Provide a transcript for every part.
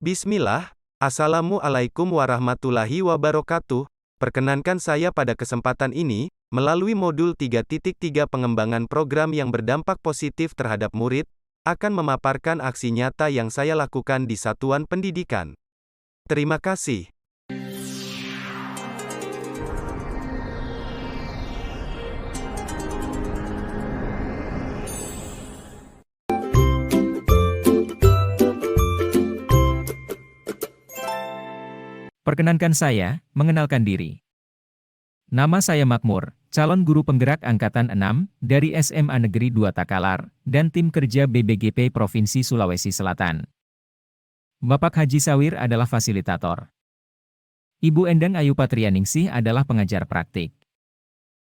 Bismillah, Assalamualaikum warahmatullahi wabarakatuh. Perkenankan saya pada kesempatan ini, melalui modul 3.3 pengembangan program yang berdampak positif terhadap murid, akan memaparkan aksi nyata yang saya lakukan di satuan pendidikan. Terima kasih. Perkenankan saya, mengenalkan diri. Nama saya Makmur, calon guru penggerak Angkatan 6, dari SMA Negeri 2 Takalar, dan tim kerja BBGP Provinsi Sulawesi Selatan. Bapak Haji Sawir adalah fasilitator. Ibu Endang Ayu Patrianingsih adalah pengajar praktik.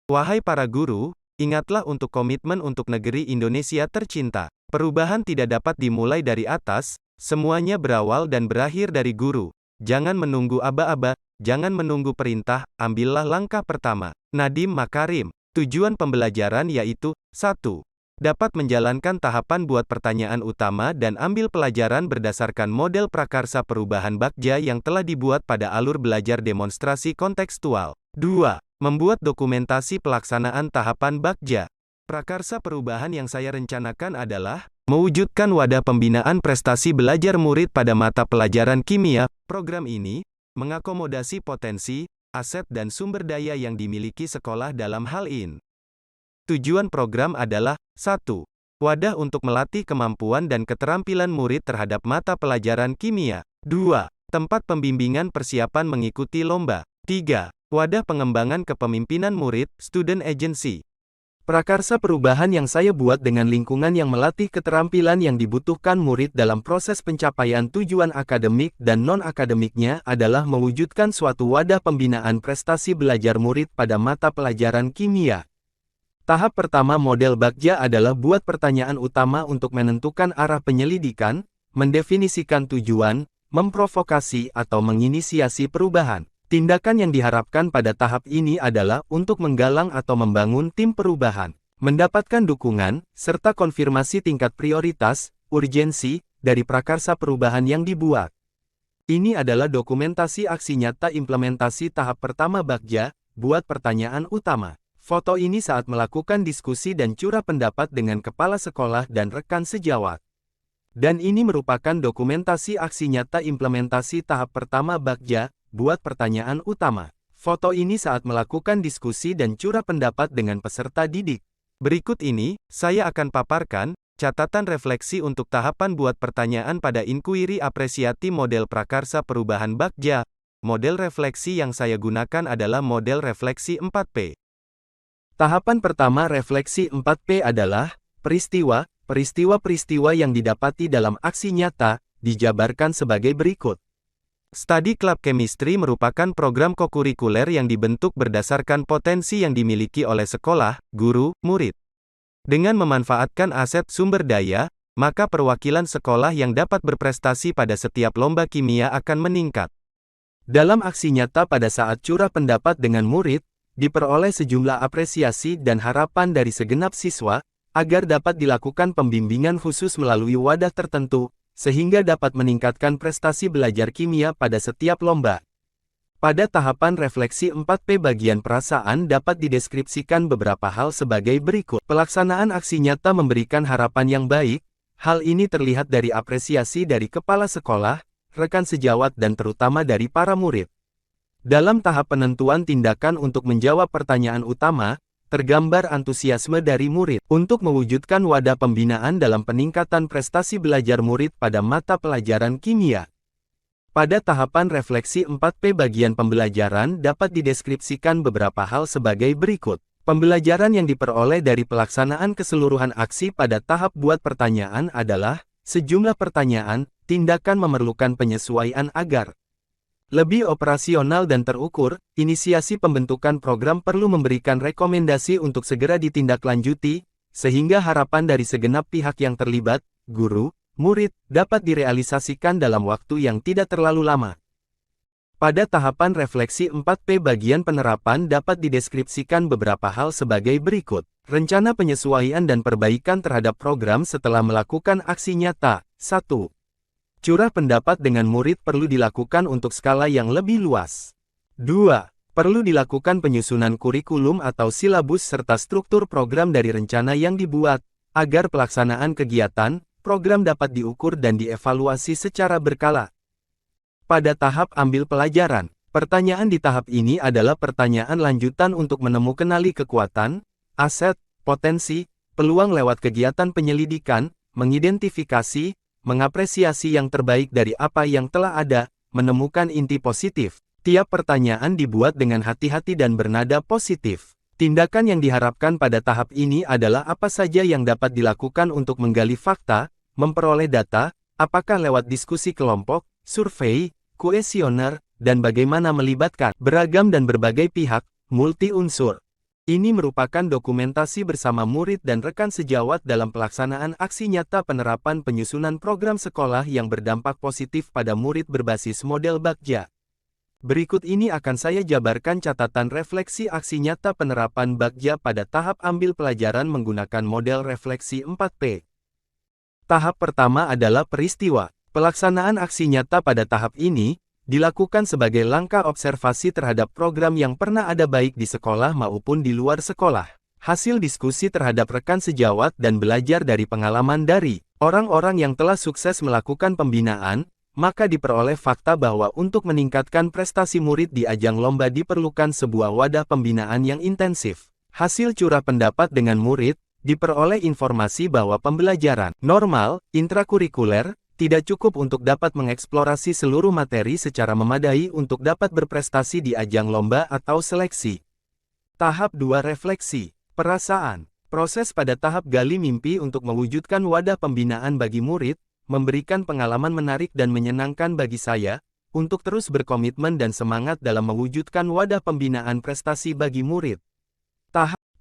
Wahai para guru, ingatlah untuk komitmen untuk negeri Indonesia tercinta. Perubahan tidak dapat dimulai dari atas, semuanya berawal dan berakhir dari guru. Jangan menunggu aba-aba, jangan menunggu perintah, ambillah langkah pertama. Nadiem Makarim. Tujuan pembelajaran yaitu, 1. Dapat menjalankan tahapan buat pertanyaan utama dan ambil pelajaran berdasarkan model prakarsa perubahan Bagja yang telah dibuat pada alur belajar demonstrasi kontekstual. 2. Membuat dokumentasi pelaksanaan tahapan Bagja. Prakarsa perubahan yang saya rencanakan adalah mewujudkan wadah pembinaan prestasi belajar murid pada mata pelajaran kimia. Program ini mengakomodasi potensi, aset dan sumber daya yang dimiliki sekolah dalam hal ini. Tujuan program adalah 1. Wadah untuk melatih kemampuan dan keterampilan murid terhadap mata pelajaran kimia. 2. Tempat pembimbingan persiapan mengikuti lomba. 3. Wadah pengembangan kepemimpinan murid, student agency. Prakarsa perubahan yang saya buat dengan lingkungan yang melatih keterampilan yang dibutuhkan murid dalam proses pencapaian tujuan akademik dan non-akademiknya adalah mewujudkan suatu wadah pembinaan prestasi belajar murid pada mata pelajaran kimia. Tahap pertama model Bagja adalah buat pertanyaan utama untuk menentukan arah penyelidikan, mendefinisikan tujuan, memprovokasi atau menginisiasi perubahan. Tindakan yang diharapkan pada tahap ini adalah untuk menggalang atau membangun tim perubahan, mendapatkan dukungan, serta konfirmasi tingkat prioritas, urgensi, dari prakarsa perubahan yang dibuat. Ini adalah dokumentasi aksi nyata implementasi tahap pertama Bagja, buat pertanyaan utama. Foto ini saat melakukan diskusi dan curah pendapat dengan kepala sekolah dan rekan sejawat. Dan ini merupakan dokumentasi aksi nyata implementasi tahap pertama Bagja, buat pertanyaan utama. Foto ini saat melakukan diskusi dan curah pendapat dengan peserta didik. Berikut ini, saya akan paparkan catatan refleksi untuk tahapan buat pertanyaan pada inquiry apresiati model prakarsa perubahan Bagja. Model refleksi yang saya gunakan adalah model refleksi 4P. Tahapan pertama refleksi 4P adalah peristiwa yang didapati dalam aksi nyata, dijabarkan sebagai berikut. Study Club Chemistry merupakan program kokurikuler yang dibentuk berdasarkan potensi yang dimiliki oleh sekolah, guru, murid. Dengan memanfaatkan aset sumber daya, maka perwakilan sekolah yang dapat berprestasi pada setiap lomba kimia akan meningkat. Dalam aksi nyata pada saat curah pendapat dengan murid, diperoleh sejumlah apresiasi dan harapan dari segenap siswa, agar dapat dilakukan pembimbingan khusus melalui wadah tertentu, sehingga dapat meningkatkan prestasi belajar kimia pada setiap lomba. Pada tahapan refleksi 4P bagian perasaan dapat dideskripsikan beberapa hal sebagai berikut. Pelaksanaan aksi nyata memberikan harapan yang baik, hal ini terlihat dari apresiasi dari kepala sekolah, rekan sejawat dan terutama dari para murid. Dalam tahap penentuan tindakan untuk menjawab pertanyaan utama, tergambar antusiasme dari murid untuk mewujudkan wadah pembinaan dalam peningkatan prestasi belajar murid pada mata pelajaran kimia. Pada tahapan refleksi 4P bagian pembelajaran dapat dideskripsikan beberapa hal sebagai berikut. Pembelajaran yang diperoleh dari pelaksanaan keseluruhan aksi pada tahap buat pertanyaan adalah sejumlah pertanyaan, tindakan memerlukan penyesuaian agar lebih operasional dan terukur. Inisiasi pembentukan program perlu memberikan rekomendasi untuk segera ditindaklanjuti, sehingga harapan dari segenap pihak yang terlibat, guru, murid, dapat direalisasikan dalam waktu yang tidak terlalu lama. Pada tahapan refleksi 4P bagian penerapan dapat dideskripsikan beberapa hal sebagai berikut. Rencana penyesuaian dan perbaikan terhadap program setelah melakukan aksi nyata. 1. Curah pendapat dengan murid perlu dilakukan untuk skala yang lebih luas. 2. Perlu dilakukan penyusunan kurikulum atau silabus serta struktur program dari rencana yang dibuat, agar pelaksanaan kegiatan, program dapat diukur dan dievaluasi secara berkala. Pada tahap ambil pelajaran, pertanyaan di tahap ini adalah pertanyaan lanjutan untuk menemukan kekuatan, aset, potensi, peluang lewat kegiatan penyelidikan, mengidentifikasi, mengapresiasi yang terbaik dari apa yang telah ada, menemukan inti positif. Tiap pertanyaan dibuat dengan hati-hati dan bernada positif. Tindakan yang diharapkan pada tahap ini adalah apa saja yang dapat dilakukan untuk menggali fakta, memperoleh data, apakah lewat diskusi kelompok, survei, kuesioner, dan bagaimana melibatkan beragam dan berbagai pihak, multi-unsur. Ini merupakan dokumentasi bersama murid dan rekan sejawat dalam pelaksanaan aksi nyata penerapan penyusunan program sekolah yang berdampak positif pada murid berbasis model Bagja. Berikut ini akan saya jabarkan catatan refleksi aksi nyata penerapan Bagja pada tahap ambil pelajaran menggunakan model refleksi 4P. Tahap pertama adalah peristiwa. Pelaksanaan aksi nyata pada tahap ini dilakukan sebagai langkah observasi terhadap program yang pernah ada baik di sekolah maupun di luar sekolah. Hasil diskusi terhadap rekan sejawat dan belajar dari pengalaman dari orang-orang yang telah sukses melakukan pembinaan, maka diperoleh fakta bahwa untuk meningkatkan prestasi murid di ajang lomba diperlukan sebuah wadah pembinaan yang intensif. Hasil curah pendapat dengan murid, diperoleh informasi bahwa pembelajaran normal, intrakurikuler, tidak cukup untuk dapat mengeksplorasi seluruh materi secara memadai untuk dapat berprestasi di ajang lomba atau seleksi. Tahap 2 refleksi, perasaan. Proses pada tahap gali mimpi untuk mewujudkan wadah pembinaan bagi murid, memberikan pengalaman menarik dan menyenangkan bagi saya, untuk terus berkomitmen dan semangat dalam mewujudkan wadah pembinaan prestasi bagi murid.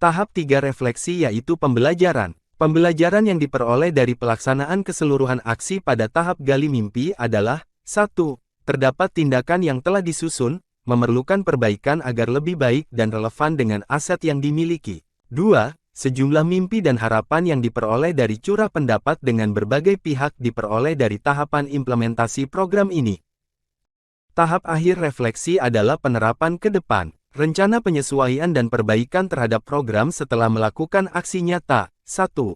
Tahap 3 refleksi yaitu pembelajaran. Pembelajaran yang diperoleh dari pelaksanaan keseluruhan aksi pada tahap gali mimpi adalah 1. Terdapat tindakan yang telah disusun, memerlukan perbaikan agar lebih baik dan relevan dengan aset yang dimiliki. 2. Sejumlah mimpi dan harapan yang diperoleh dari curah pendapat dengan berbagai pihak diperoleh dari tahapan implementasi program ini. Tahap akhir refleksi adalah penerapan ke depan, rencana penyesuaian dan perbaikan terhadap program setelah melakukan aksi nyata. 1.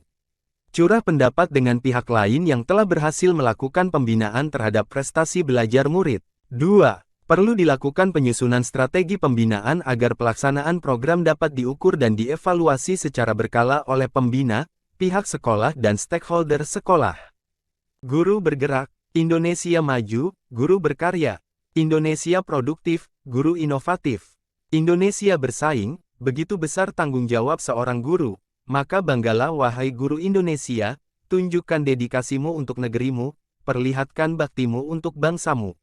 Curah pendapat dengan pihak lain yang telah berhasil melakukan pembinaan terhadap prestasi belajar murid. 2. Perlu dilakukan penyusunan strategi pembinaan agar pelaksanaan program dapat diukur dan dievaluasi secara berkala oleh pembina, pihak sekolah dan stakeholder sekolah. Guru bergerak, Indonesia maju, guru berkarya. Indonesia produktif, guru inovatif. Indonesia bersaing, begitu besar tanggung jawab seorang guru, maka banggalah wahai guru Indonesia, tunjukkan dedikasimu untuk negerimu, perlihatkan baktimu untuk bangsamu.